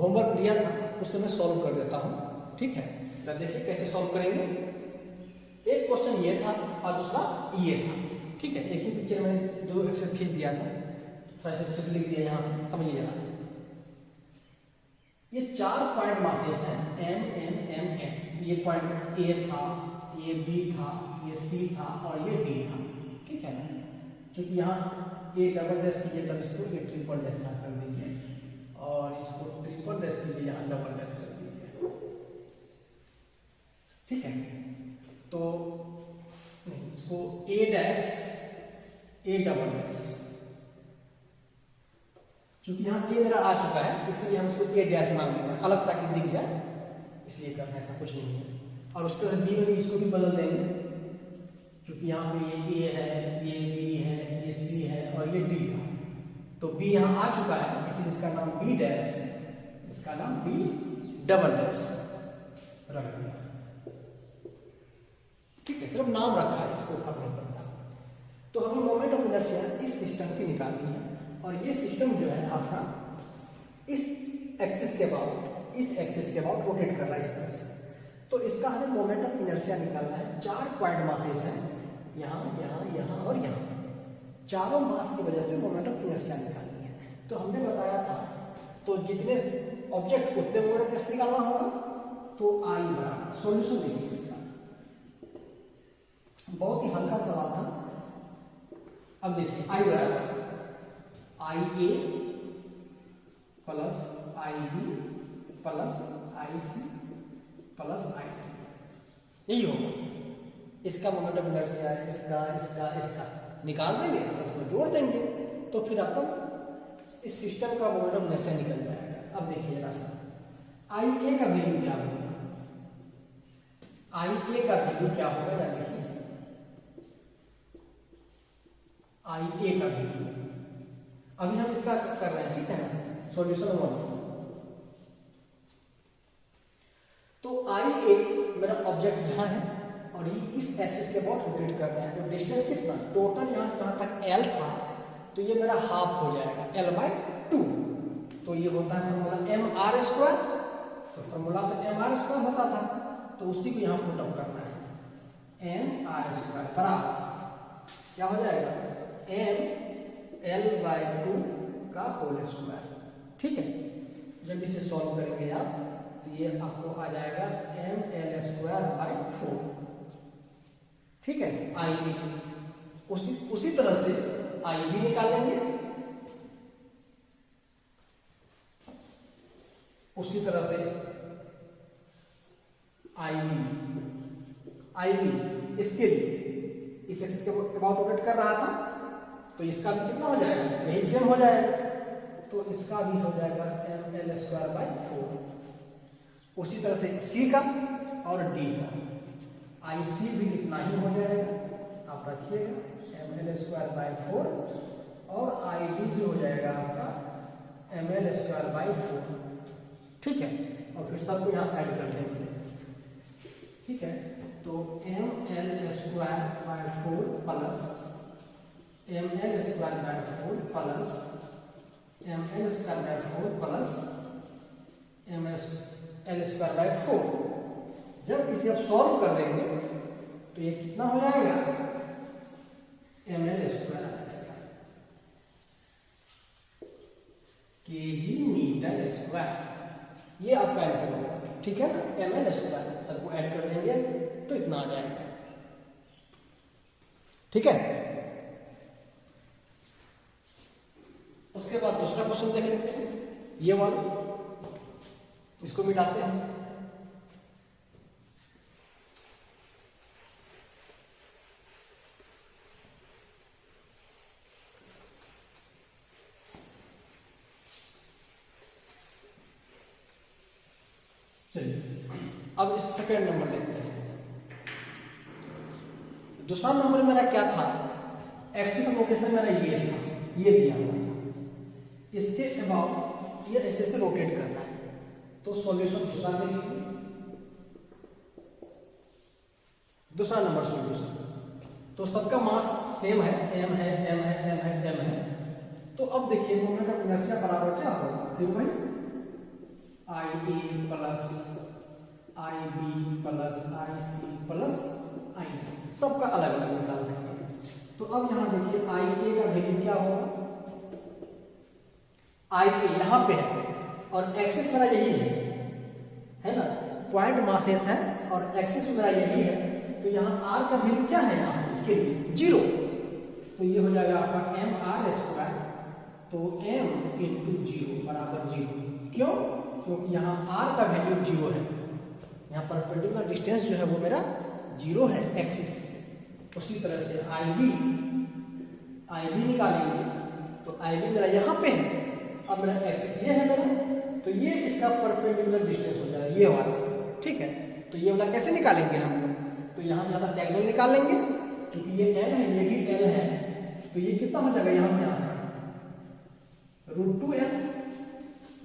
Homework दिया था उससे मैं सॉल्व कर देता हूँ, ठीक है। तो देखिए कैसे सॉल्व करेंगे। एक क्वेश्चन ये था और दूसरा ये था, ठीक है। एक ही पिक्चर में दो एक्सेस खींच दिया था, थोड़ा सा एक्सेस लिख दिया यहाँ, समझिएगा। ये 4 पॉइंट मासेस हैं, एम एन एम एन। ये पॉइंट ए था, ये बी था, ये सी था और ये डी था, ठीक है ना। क्योंकि यहाँ ए डबल डैश कीजिए तब इसको ए ट्रिपल डैश यहाँ कर दीजिए और इसको ट्रिपल डैश कीजिए यहाँ डबल डैश कर दीजिए, ठीक है। तो नहीं, इसको ए डैश ए डबल डैश, क्योंकि यहाँ ए मेरा आ चुका है इसलिए हम इसको ए डैश मान लेंगे, अलग ताकि दिख जाए इसलिए करना, ऐसा कुछ नहीं है। और उसके बाद बी में भी इसको भी बदल देंगे, क्योंकि यहाँ पे ये ए है, ये बी है, ये सी है और ये डी था। तो बी यहाँ आ चुका है इसलिए इसका नाम बी डैश, इसका नाम बी डबल डैश रख दिया, ठीक है। सिर्फ नाम रखा है, इसको फर्क नहीं पड़ता। तो हमें मोमेंट ऑफ इनर्शिया इस सिस्टम की निकालनी है और ये सिस्टम जो है आपका इस एक्सिस के बाद, इस एक्सिस के बाद रोटेट कर रहा है इस तरह से। तो इसका हमें मोमेंट ऑफ इनर्शिया निकालना है। 4 पॉइंट मासेस हैं, यहाँ यहाँ यहाँ और यहाँ। चारों मास की वजह से मोमेंट ऑफ इनर्शिया निकालनी है। तो हमने बताया था, तो जितने ऑब्जेक्ट उतने मोमेंट ऑफ इनर्शिया निकालना होगा। तो आई बराबर, सॉल्यूशन देखिए इसका, बहुत ही हल्का सवाल था। अब देखिए आई बराबर I A plus I B plus I C plus I D, यही होगा इसका मोमेंट ऑफ इनर्शिया। इसका इसका इसका निकाल देंगे, सबको जोड़ देंगे तो फिर आपका इस सिस्टम का मोमेंट ऑफ इनर्शिया निकल जाएगा। अब देखिए जरा सा, आई ए का वैल्यू क्या होगा, आई ए का वैल्यू क्या होगा या देखिए, आई ए का वैल्यू अभी हम इसका कर रहे हैं, ठीक है ना। सॉल्यूशन 1, तो आई ए मेरा ऑब्जेक्ट यहाँ है और ये इस एक्सिस के बहुत रोटेट कर रहे हैं। तो डिस्टेंस कितना, टोटल यहाँ से यहाँ तक एल था, तो ये मेरा हाफ हो जाएगा l/2। तो ये होता है फॉर्मूला एम आर स्क्वायर, तो फॉर्मूला तो एम आर स्क्वायर होता था, तो उसी को यहाँ पुट अप करना है। एम आर स्क्वायर बराबर क्या हो जाएगा, एम l/2 का होल स्क्वायर, ठीक है। जब इसे सॉल्व करेंगे आप तो ये आपको आ जाएगा ml²/4, ठीक है। आई बी उसी तरह से आई बी निकालेंगे, उसी तरह से आई बी इसके लिए इस एक्सिस के बहुत रोटेट कर रहा था, तो इसका भी कितना हो जाएगा, यही सेम हो जाएगा। तो इसका भी हो जाएगा ml²/4। उसी तरह से सी का और डी का, आई सी भी इतना ही हो जाएगा, आप रखिएगा ml²/4 और आई डी भी हो जाएगा आपका ml²/4, ठीक है। और फिर सबको यहाँ ऐड कर देंगे, ठीक है। तो ml²/4 plus ml²/4 plus ml²/4 plus ml²/4, जब इसे आप सॉल्व कर देंगे तो ये कितना हो जाएगा, ml² आ जाएगा, kg मीटर स्क्वायर। ये आपका आंसर होगा, ठीक है ना। ml² सबको ऐड कर देंगे तो इतना आ जाएगा, ठीक है। उसके बाद दूसरा क्वेश्चन देख लेते हैं, ये वाला, इसको मिटाते हैं। चलिए अब इस सेकेंड नंबर देखते हैं। दूसरा नंबर मेरा क्या था, एक्सिस ऑफ रोटेशन मेरा ये था, ये दिया हुआ था, इसके अबाउट ये ऐसे से रोटेट करना है। तो सॉल्यूशन दूसरा में लिखिए, दूसरा नंबर सॉल्यूशन। तो सबका मास सेम है, m है, m है, m है, m है। तो अब देखिए मोमेंट ऑफ इनर्शिया बराबर क्या होगा, फिर वही IA plus IB plus IC plus ID, सबका अलग अलग निकाल देंगे। तो अब यहाँ देखिए IA का वैल्यू क्या होगा, IA यहाँ पे है और एक्सिस मेरा यही है ना, पॉइंट मासेस है और एक्सिस मेरा यही है, तो यहाँ R का वैल्यू क्या है यहाँ इसके लिए 0, तो ये हो जाएगा आपका mr², तो m इंटू 0 बराबर 0, क्यों, क्योंकि यहाँ R का वैल्यू 0 है, यहाँ परपेंडिकुलर डिस्टेंस जो है वो मेरा 0 है एक्सिस से। उसी तरह से IB निकालेंगे, तो IB मेरा यहाँ पे है, अब मेरा एक्सिस ये है मेरा, तो ये इसका परपेंडिकुलर डिस्टेंस हो जाएगा ये वाला, ठीक है। तो ये वाला कैसे निकालेंगे हम लोग, तो यहाँ से आता डायगोनल निकाल लेंगे, क्योंकि ये L है ये भी L है, तो ये कितना हो जाएगा यहाँ से आता √2L,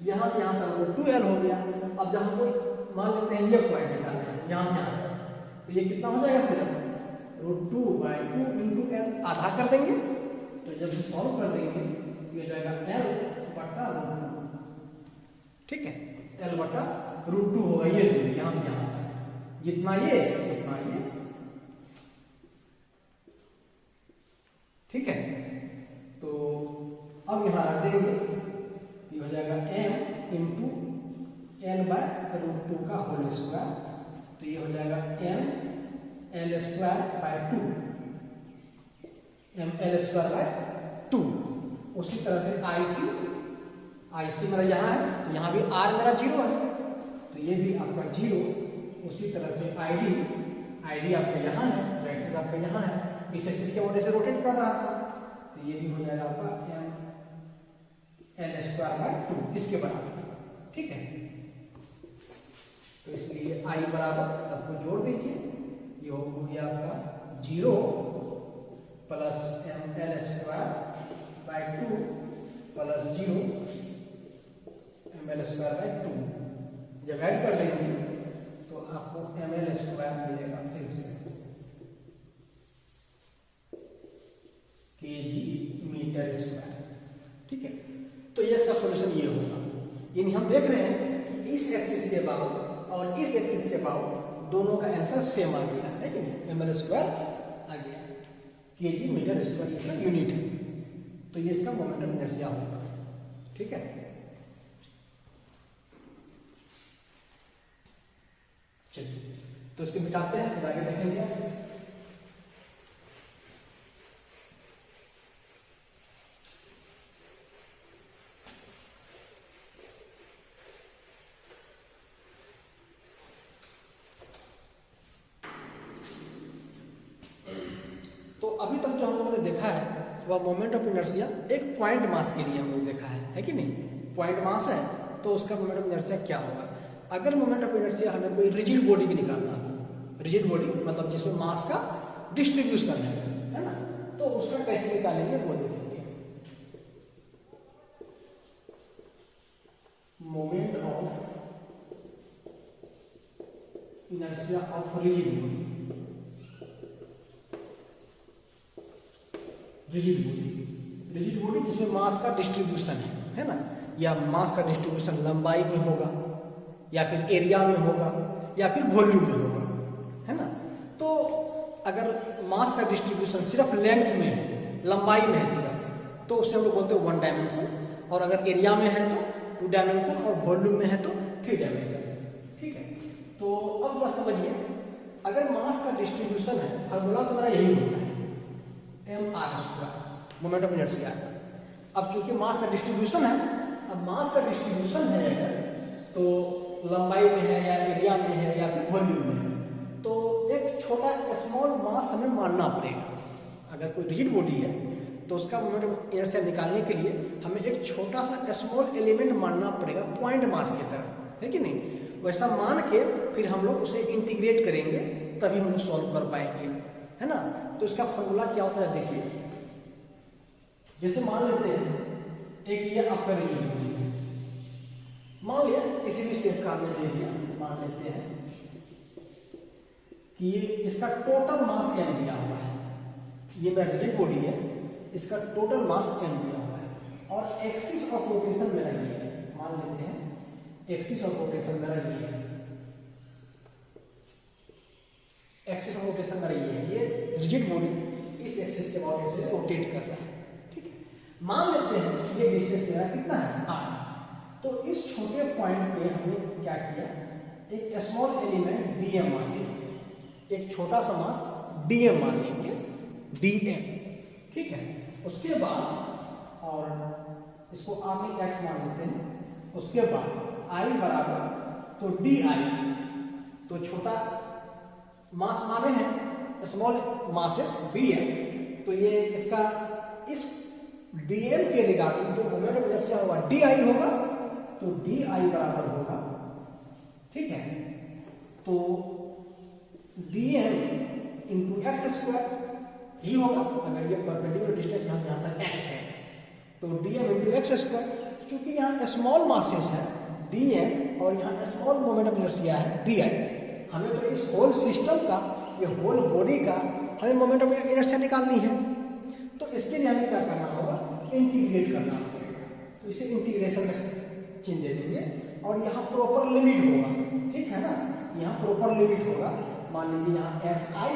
यहाँ से यहाँ तक √2L हो गया। अब जहाँ कोई मान लेते हैं ये पॉइंट निकालना है यहाँ से यहाँ तक, तो ये कितना हो जाएगा फिर √2/2 इंटू L, आधा कर देंगे, तो जब सॉल्व कर देंगे ये हो जाएगा L/√2, ठीक है, L/√2 होगा ये यहाँ से यहाँ तक, जितना ये उतना ये, ठीक है। तो अब यहाँ रख देंगे, ये हो जाएगा m इंटू L/√2 का होल स्क्वायर, तो ये हो जाएगा mL²/2, mL²/2। उसी तरह से IC मेरा यहाँ है, तो यहाँ भी R मेरा 0 है, तो ये भी आपका 0। उसी तरह से ID आपका यहाँ है, तो एक्सिस आपका यहाँ है, इस एक्सिस के वजह से रोटेट कर रहा था, तो ये भी हो जाएगा आपका mL²/2 इसके बराबर, ठीक है। तो इसलिए I बराबर सबको जोड़ दीजिए, ये हो गया आपका 0 प्लस mL²/2 प्लस 0 mL²/2, जब ऐड कर देंगे तो आपको mL² मिलेगा फिर से kg/m², ठीक है। तो ये इसका सॉल्यूशन ये होगा, यानी हम देख रहे हैं कि इस एक्सिस के बाउंड और इस एक्सिस के बाउंड दोनों का आंसर सेम आ गया है कि नहीं, mL² आ गया, kg/m² इसका यूनिट है, तो ये इसका मोमेंट ऑफ इनर्शिया होगा, ठीक है। चलिए तो इसको मिटाते हैं, फिर आगे देखेंगे। तो अभी तक जो हम लोगों ने देखा है वह मोमेंट ऑफ इनर्शिया एक पॉइंट मास के लिए हम लोग देखा है कि नहीं, पॉइंट मास है तो उसका मोमेंट ऑफ इनर्शिया क्या होगा। अगर मोमेंट ऑफ इनर्शिया हमें कोई रिजिड बॉडी की निकालना हो, रिजिड बॉडी मतलब जिसमें मास का डिस्ट्रीब्यूशन है ना, तो उसका कैसे निकालेंगे वो देखेंगे। Moment of inertia of rigid body, rigid body जिसमें मास का डिस्ट्रीब्यूशन है ना, या मास का डिस्ट्रीब्यूशन लंबाई में होगा या फिर एरिया में होगा या फिर वॉल्यूम में होगा, है ना। तो अगर मास का डिस्ट्रीब्यूशन सिर्फ लेंथ में है, लंबाई में है सिर्फ, तो उसे हम लोग बोलते हैं 1 डायमेंशन, और अगर एरिया में है तो 2 डायमेंशन और वॉल्यूम में है तो 3 डायमेंशन, ठीक है। तो अब बस समझिए, अगर मास का डिस्ट्रीब्यूशन है, फार्मूला तो मेरा यही होता है mr², मोमेंट ऑफ इनर्शिया। अब चूंकि मास का डिस्ट्रीब्यूशन है, अब मास का डिस्ट्रीब्यूशन है अगर, तो लंबाई में है या एरिया में है या फिर वॉल्यूम में है, तो एक छोटा स्मॉल मास हमें मानना पड़ेगा। अगर कोई रिजिड बॉडी है तो उसका मोमेंट ऑफ इनर्शिया निकालने के लिए हमें एक छोटा सा स्मॉल एलिमेंट मानना पड़ेगा पॉइंट मास की तरह, है कि नहीं। वैसा मान के फिर हम लोग उसे इंटीग्रेट करेंगे, तभी हम लोग सॉल्व कर पाएंगे, है ना। तो इसका फॉर्मूला क्या होता है देखिए, जैसे मान लेते हैं एक ये आपका रिजिड बॉडी है, मान लिया किसी भी शेप का हमने दे दिया, मान लेते हैं कि ये इसका टोटल मास m दिया हुआ है, ये मेरा रिजिड बॉडी है, इसका टोटल मास m दिया हुआ है, और एक्सिस ऑफ रोटेशन मेरा ये है, मान लेते हैं एक्सिस ऑफ रोटेशन मेरा ये है, एक्सिस ऑफ रोटेशन मेरा ये है, ये रिजिड बॉडी इस एक्सिस के अबाउट ऐसे रोटेट कर रहा है। ठीक है, मान लेते हैं कि ये डिस्टेंस मेरा कितना है r। तो इस छोटे पॉइंट पे हमने क्या किया, एक स्मॉल एलिमेंट dm मान लेंगे, एक छोटा सा मास dm मान लेंगे, dm। ठीक है, उसके बाद और इसको आपने x मान लेते हैं, उसके बाद I बराबर तो di, तो छोटा मास माने हैं स्मॉल मासेस dm, तो ये इसका इस dm के रिगार्डिंग जो मोमेंट ऑफ इनर्शिया होगा di होगा, तो di बराबर होगा, ठीक है, तो dm इंटू एक्स स्क्वायर ही होगा। अगर ये परपेंडिकुलर डिस्टेंस यहाँ से यहाँ तक x है तो dm इंटू एक्स स्क्वायर, चूंकि यहाँ स्मॉल मासेस है dm और यहाँ स्मॉल मोमेंट ऑफ इनर्शिया है di, हमें तो इस होल सिस्टम का, ये होल बॉडी का हमें मोमेंट ऑफ इनर्शिया निकालनी है। तो इसके लिए हमें क्या करना होगा, इंटीग्रेट करना होगा। तो इसे इंटीग्रेशन में चिन्ह दे देंगे और यहाँ प्रॉपर लिमिट होगा, ठीक है ना, यहाँ प्रॉपर लिमिट होगा। मान लीजिए यहाँ xi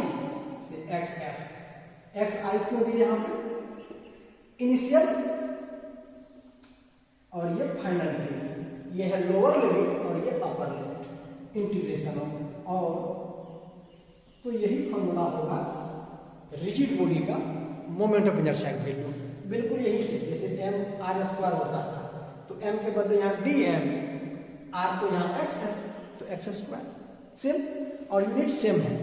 से xf, xi क्यों दिए यहाँ पे, इनिशियल और ये फाइनल के लिए, ये है लोअर लिमिट और ये अपर लिमिट, इंटीग्रेशन और तो यही फॉर्मूला होगा रिजिड बॉडी का मोमेंट ऑफ इनर्शिया की वैल्यू, बिल्कुल यही से जैसे m r स्क्वायर होता था, तो m के बदले यहाँ dm, r तो यहाँ x है तो x स्क्वायर सेम और यूनिट सेम है।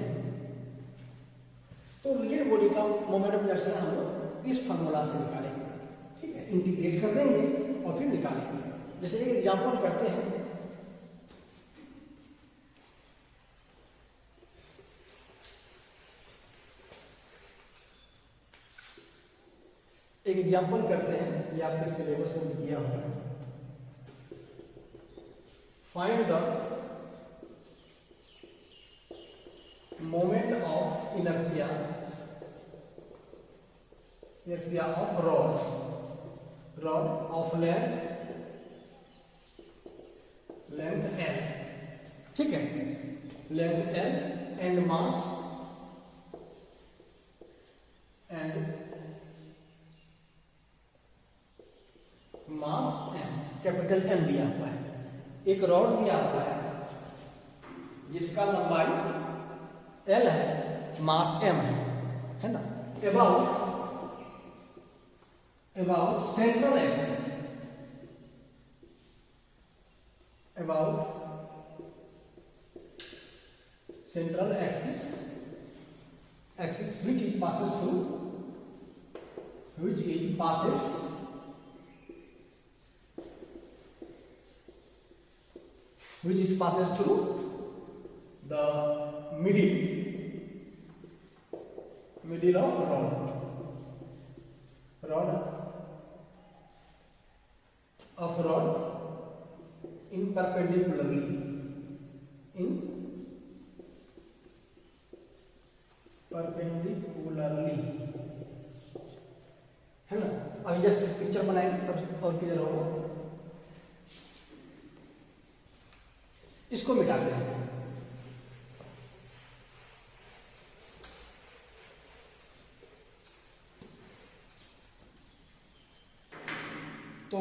तो रिजिड बॉडी का मोमेंट ऑफ इनर्शिया हम लोग इस फॉर्मूला से निकालेंगे, ठीक है, इंटीग्रेट कर देंगे और फिर निकालेंगे। जैसे एक एग्जांपल करते हैं, एक एग्जांपल करते हैं, ये आपके सिलेबस में दिया हुआ है। Find the moment of inertia of rod of length L, ठीक है, length L and mass M, capital M दिया हुआ है। एक रॉड दिया हुआ है जिसका लंबाई L है, मास M है ना, about central axis, axis which is passes through the middle of rod in perpendicularly है ना। अभी जस्ट पिक्चर बनाएंगे तब और क्लियर होगा। इसको मिटा दें, तो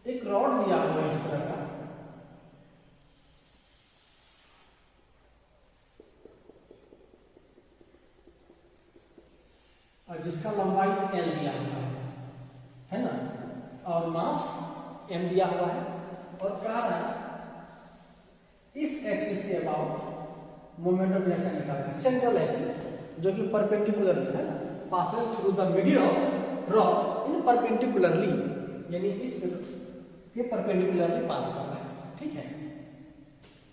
एक रॉड दिया हुआ इस तरह का, और जिसका लंबाई L दिया हुआ है ना, और मास M दिया हुआ है, और कह रहा है इस एक्सिस के अबाउट मोमेंट ऑफ इनर्शिया निकालना, सेंट्रल एक्सिस जो कि परपेंडिकुलर है ना, passes through the middle of rod in perpendicularly, यानी इस ये परपेंडिकुलरली पास कर रहा है, ठीक है।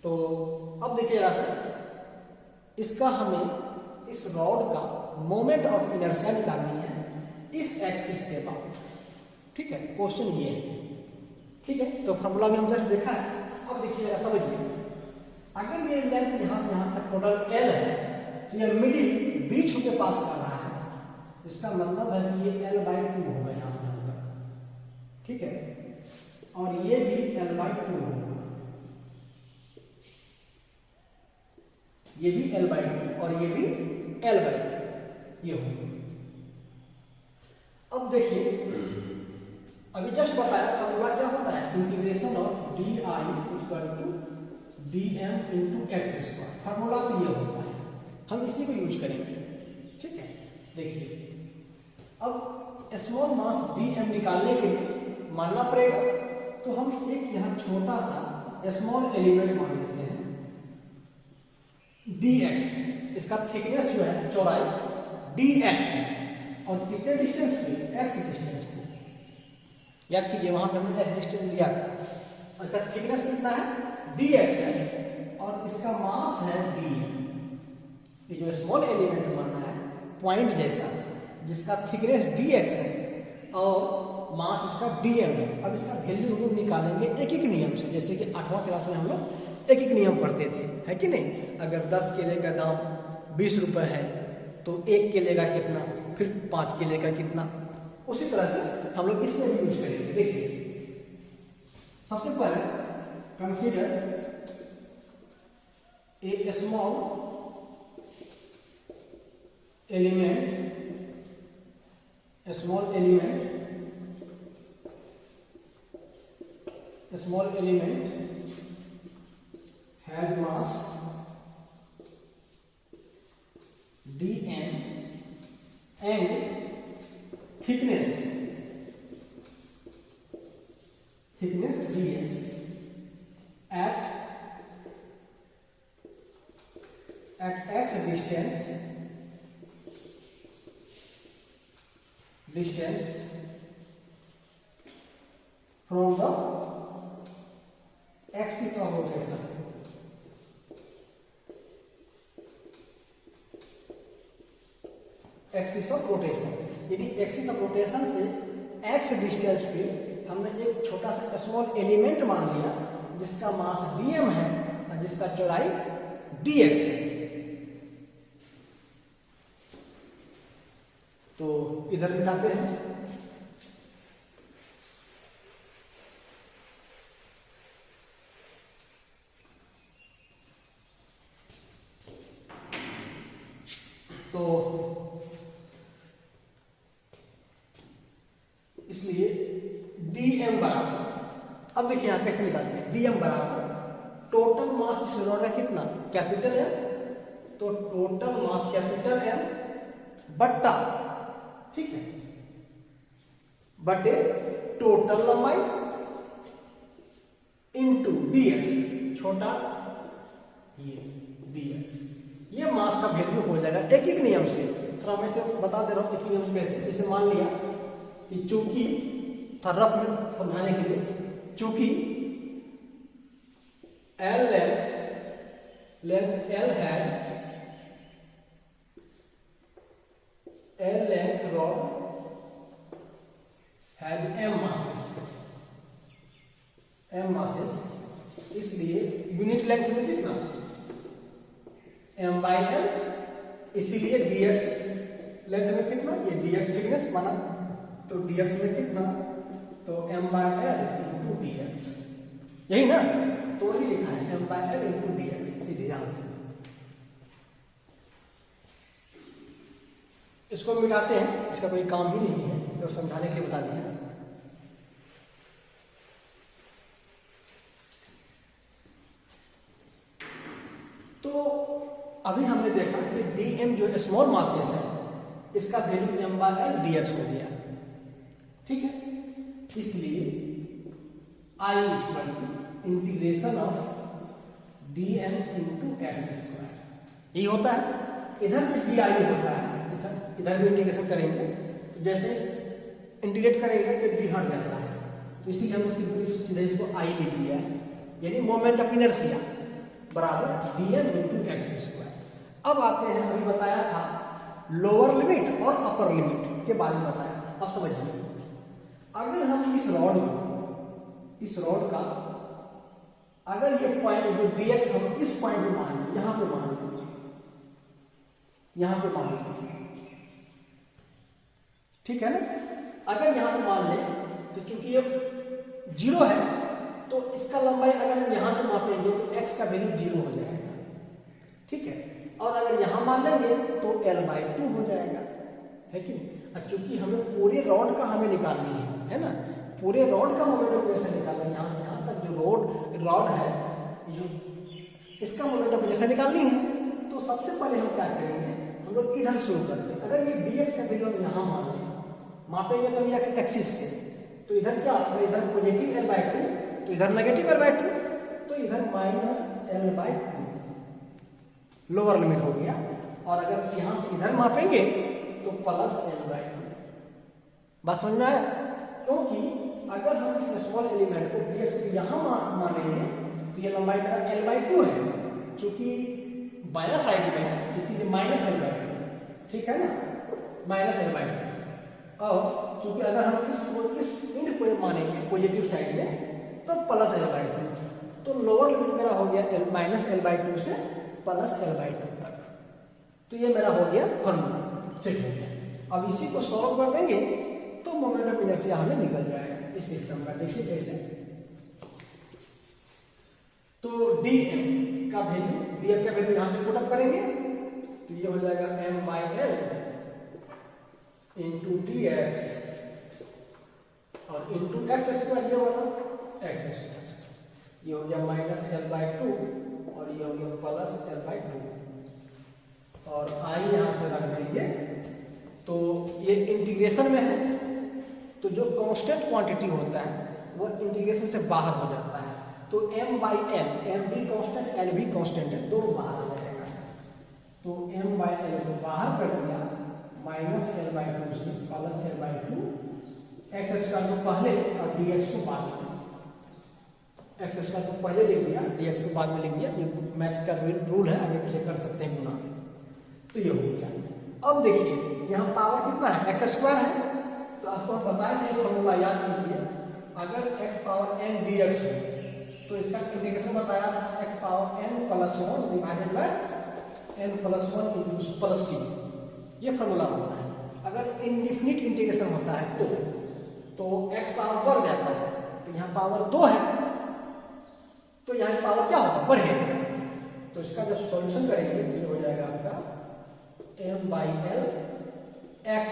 तो अब देखिए जरा सा, इसका हमें इस रॉड का मोमेंट ऑफ इनर्शिया निकालनी है इस एक्सिस के अबाउट, ठीक है, क्वेश्चन ये है, ठीक है। तो फॉर्मूला में हम जस्ट देखा है। अब देखिए जरा समझिए, अगर ये लेंथ यहाँ से यहाँ तक टोटल L है, तो ये मिडिल बीच के पास कर रहा है, इसका मतलब है कि ये L/2 होगा यहाँ से यहाँ तक, ठीक है। और ये भी L/2 होगा, ये भी L/2 और ये भी L/2 ये होगा। अब देखिए, अभी जस्ट बताया फॉर्मूला क्या होता है, integration of D I equal to D M into X square. Formula तो ये होता है, हम इसी को यूज करेंगे। ठीक है, देखिए अब स्मॉल मास डी एम निकालने के लिए मानना पड़ेगा, तो हम एक यहाँ छोटा सा स्मॉल एलिमेंट मान लेते हैं डी एक्स। इसका थिकनेस जो है, चौड़ाई डी एक्स है, और कितने डिस्टेंस पे, एक्स डिस्टेंस पे। याद कीजिए वहां पे हमने एक्स डिस्टेंस लिया था, और इसका थिकनेस कितना है, डी एक्स है, और इसका मास है डी एम। ये जो स्मॉल एलिमेंट मानना है पॉइंट जैसा, जिसका थिकनेस डी एक्स है और मास इसका डीएम है। अब इसका वैल्यू हम लोग निकालेंगे एक एक नियम से, जैसे कि 8वां क्लास में हम लोग एक एक नियम पढ़ते थे, है कि नहीं। अगर 10 केले का दाम 20 रुपये है तो 1 केले का kiतना, फिर 5 केले का कितना, उसी तरह से हम लोग इससे भी यूज करेंगे। देखिए सबसे पहले consider a small element, small element has mass dm and thickness dx at x distance from the axis of rotation। Axis of rotation, यदि एक्सिस ऑफ रोटेशन से एक्स डिस्टेंस पे हमने एक छोटा सा स्मॉल एलिमेंट मान लिया जिसका मास डीएम है और जिसका चौड़ाई डीएक्स है। तो इधर मिटाते हैं, तो इसलिए dm बराबर, अब देखिए यहां कैसे निकालते हैं, dm बराबर टोटल मास इस रॉड का कितना, कैपिटल M, तो टोटल मास कैपिटल M बट्टा, ठीक है, बटे टोटल लंबाई इनटू dx, छोटा ये dx। ये मास का वैल्यू हो जाएगा एक एक नियम से। थोड़ा मैं से बता दे रहा हूं एक एक नियम से कैसे। जैसे मान लिया कि चूंकि रफ में समझाने के लिए, चूंकि L length rod has m masses, इसलिए यूनिट लेंथ में कितना, m/l, इसीलिए dx लेंथ में कितना, ये dx थिकनेस माना, तो dx में कितना, तो m/l इंटू dx, यही ना, तो वही लिखा है m/l इंटू dx, सीधे यहां से। इसको मिटाते हैं, इसका कोई काम ही नहीं है, सिर्फ समझाने के लिए बता दिया। तो अभी हमने देखा कि dm जो स्मॉल मासेस है इसका वैल्यू m/l dx हो गया, ठीक है। इसलिए I integration of dm into X square, यही होता है। इधर भी di होता है, इधर भी इंटीग्रेशन करेंगे, जैसे इंटीग्रेट करेंगे तो d हट जाता है, तो इसीलिए हम सीधे इसको I लिख दिया है, यानी मोमेंट ऑफ इनर्शिया बराबर dm इंटू एक्स स्क्वायर। अब आते हैं, अभी बताया था लोअर लिमिट और अपर लिमिट के बारे में बताया था। अब समझिए, अगर हम इस रॉड का अगर ये पॉइंट जो dx हम इस पॉइंट पे मान लें, यहां पे मान लें, यहां पे मान लें, ठीक है ना। अगर यहां पे मान लें तो चूंकि ये 0 है तो इसका लंबाई अगर हम यहाँ से मापेंगे तो x का वैल्यू 0 हो जाएगा, ठीक है। और अगर यहाँ मान लेंगे तो L/2 हो जाएगा, है कि नहीं। चूंकि हमें पूरे रॉड का हमें निकालनी है ना, पूरे रॉड का मोमेंट ऑफ इनर्शिया निकालना है, यहाँ से यहाँ तक जो रॉड है, जो इसका मोमेंट ऑफ इनर्शिया निकालनी है। तो सबसे पहले हम क्या करेंगे, हम लोग इधर शुरू करते हैं। अगर ये dx का वैल्यू हम यहाँ मान लें, मापेंगे तो ये एक्सिस से, तो इधर क्या होगा, इधर पॉजिटिव L/2 तो इधर नेगेटिव L/2, तो इधर -L/2 लोअर लिमिट हो गया। और अगर यहाँ से इधर मापेंगे तो +L/2। बात समझ में आया? क्योंकि अगर हम इस स्मॉल एलिमेंट को dx को यहाँ मानेंगे तो ये लंबाई मेरा L/2 है, चूंकि बायां साइड में है इसीलिए -L/2, ठीक है ना, -L/2। और चूंकि अगर हम इस इंड को मानेंगे पॉजिटिव साइड में तो +L/2, तो लोअर लिमिट मेरा हो गया -L/2 से +L/2 तक। तो ये मेरा हो गया फॉर्मूला, सेट हो गया। अब इसी को सॉल्व कर देंगे तो मोमेंट ऑफ इनर्शिया हमें निकल जाएगा इस सिस्टम का। देखिए कैसे, तो dm का वैल्यू यहाँ से पुट अप करेंगे तो ये हो जाएगा m/L इंटू dx और इंटू x², ये वाला x², ये हो गया -L/2 और ये हो गया +L/2। और i यहाँ से रख देंगे, तो ये इंटीग्रेशन में है, तो जो कांस्टेंट क्वांटिटी होता है वो इंटीग्रेशन से बाहर हो जाता है। तो m/L, m भी कांस्टेंट, l भी कांस्टेंट है, दोनों बाहर हो जाएगा। तो m/L को बाहर कर दिया, -L/2 से +L/2, x² को पहले और dx को बाद में, x² को पहले लिख दिया, dx को बाद में लिख दिया। ये मैथ का रूल है, आगे पीछे कर सकते हैं गुना में। तो ये हो गया। अब देखिए यहाँ पावर कितना है, x² है, तो आपको हम बताए थे फॉर्मूला याद कीजिए। अगर x पावर n dx हो तो इसका इंटीग्रेशन बताया था x power n +1 divided by n +1 into plus c, ये फॉर्मूला होता है। अगर इनडिफिनिट इंटीग्रेशन होता है तो x पावर बढ़ जाता है, तो यहाँ पावर 2 है, तो यहाँ पावर क्या होगा, बढ़ेगा। तो इसका जब सॉल्यूशन करेंगे तो ये हो जाएगा आपका m/L, x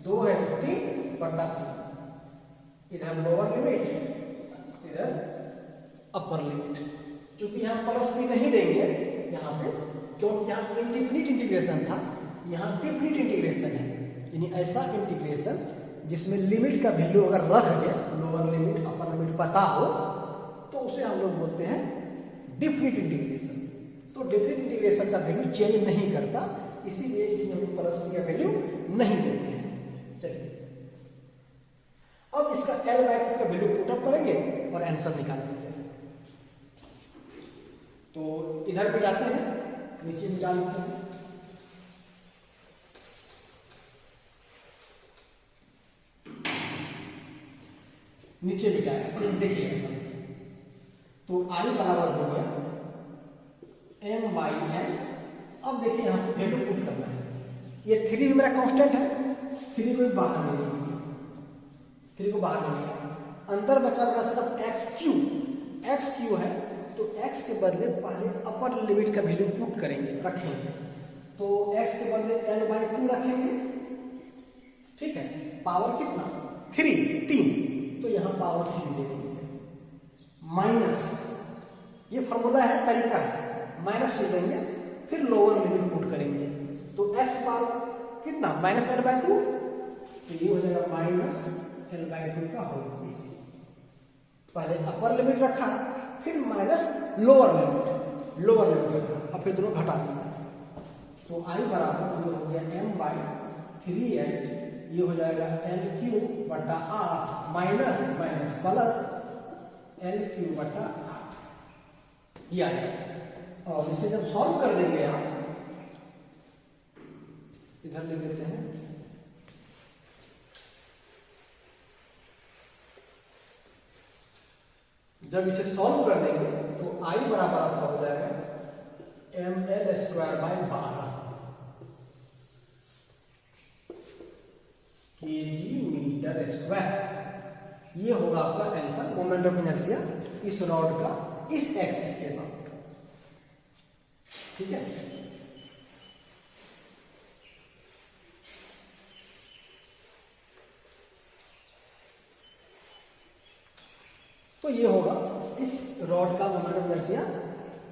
2 है 3/3, इधर लोअर लिमिट, इधर अपर लिमिट। क्योंकि यहाँ +c नहीं देंगे यहाँ पे, क्योंकि यहाँ इनडिफिनिट इंटीग्रेशन था, यहाँ डिफिनिट इंटीग्रेशन है। यानी ऐसा इंटीग्रेशन जिसमें लिमिट का वैल्यू अगर रख दे, लोअर लिमिट अपर लिमिट पता हो, तो उसे हम लोग बोलते हैं डिफिनिट इंटीग्रेशन। तो डिफिनिट इंटीग्रेशन का वैल्यू चेंज नहीं करता, इसीलिए इसमें हम +c का वैल्यू नहीं देते हैं। चलिए अब इसका L/2 का वैल्यू पुट अप करेंगे और आंसर निकालेंगे। तो इधर भी जाते हैं, नीचे भी डाल देते हैं। नीचे भी जाए, देखिए ऐसा, तो i बराबर हो गया m/L। अब देखिए यहाँ पे वैल्यू पुट करना है। ये 3 मेरा कांस्टेंट है, 3 को बाहर नहीं लिया, 3 को बाहर नहीं लिया, अंदर बचा मेरा सिर्फ x³ है, तो x के बदले पहले अपर लिमिट का वैल्यू पुट करेंगे, रखेंगे। तो x के बदले L/2 रखेंगे, ठीक है। पावर कितना, 3, तो यहाँ पावर 3 दे देंगे, माइनस, ये फॉर्मूला है, तरीका है, माइनस से देंगे, फिर लोअर लिमिट पुट करेंगे। तो x पावर कितना, -L/2, तो ये हो जाएगा -L/2 का होल। पहले अपर लिमिट रखा, फिर माइनस लोअर लिमिट रखा, अब फिर दोनों घटा दिया। तो i बराबर ये हो गया m/3l, ये हो जाएगा L3/8 माइनस प्लस L3/8, ये आ जाएगा। और इसे जब सॉल्व कर देंगे आप, इधर लिख देते हैं, जब इसे सॉल्व कर देंगे तो i बराबर आपका हो जाएगा mL²/12 kg/m²। ये होगा आपका आंसर, मोमेंट ऑफ इनर्शिया इस रॉड का इस एक्सिस के अबाउट। ठीक है, तो ये होगा इस रॉड का मोमेंट ऑफ इनर्शिया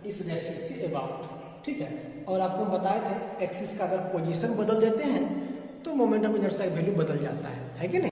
इस एक्सिस के अबाउट। ठीक है, और आपको हम बताए थे एक्सिस का अगर पोजीशन बदल देते हैं तो मोमेंट ऑफ इनर्शिया की वैल्यू बदल जाता है कि नहीं।